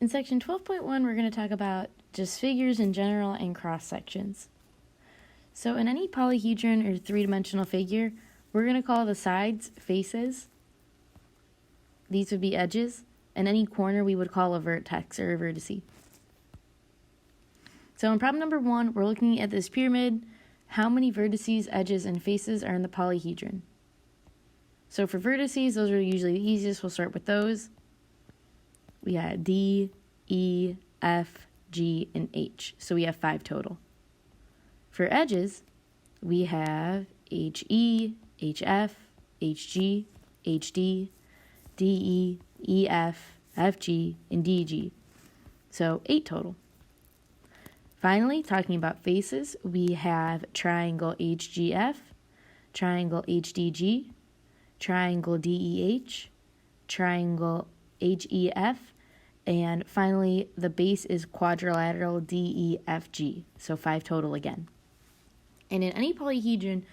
In section 12.1, we're going to talk about just figures in general and cross sections. So in any polyhedron or three-dimensional figure, we're going to call the sides faces. These would be edges, and any corner we would call a vertex or a vertice. So in problem number 1, we're looking at this pyramid. How many vertices, edges, and faces are in the polyhedron? So for vertices, those are usually the easiest. We'll start with those. We had D, E, F, G, and H. So we have 5 total. For edges, we have HE, HF, HG, HD, DE, EF, FG, and DG. So 8 total. Finally, talking about faces, we have triangle HGF, triangle HDG, triangle DEH, triangle HEF, and finally the base is quadrilateral DEFG, so 5 total again. And in any polyhedron,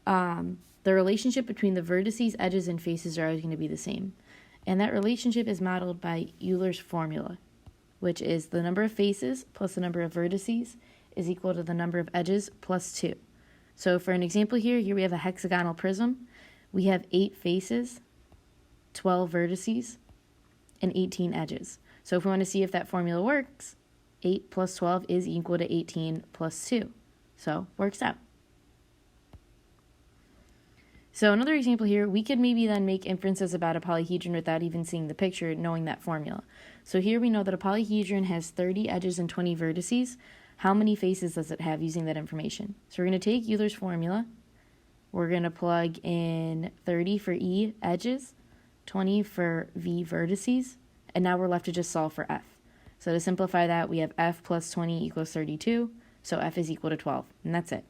the relationship between the vertices, edges, and faces are always going to be the same. And that relationship is modeled by Euler's formula, which is the number of faces plus the number of vertices is equal to the number of edges plus 2. So for an example here we have a hexagonal prism. We have 8 faces, 12 vertices, and 18 edges. So if we want to see if that formula works, 8 plus 12 is equal to 18 plus 2. So works out. So another example here, we could maybe then make inferences about a polyhedron without even seeing the picture, knowing that formula. So here we know that a polyhedron has 30 edges and 20 vertices. How many faces does it have using that information? So we're going to take Euler's formula. We're going to plug in 30 for E, edges, 20 for V, vertices, and now we're left to just solve for F. So to simplify that, we have F plus 20 equals 32, so F is equal to 12, and that's it.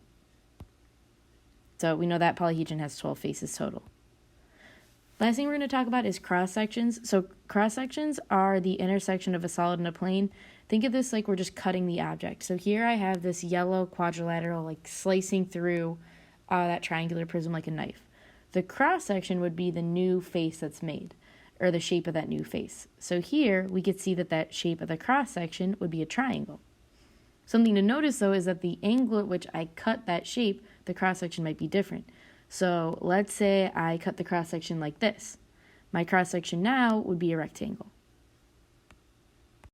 So we know that polyhedron has 12 faces total. Last thing we're going to talk about is cross-sections. So cross-sections are the intersection of a solid and a plane. Think of this like we're just cutting the object. So here I have this yellow quadrilateral like slicing through that triangular prism like a knife. The cross-section would be the new face that's made, or the shape of that new face. So here we could see that that shape of the cross-section would be a triangle. Something to notice though is that the angle at which I cut that shape, the cross-section might be different. So let's say I cut the cross-section like this. My cross-section now would be a rectangle.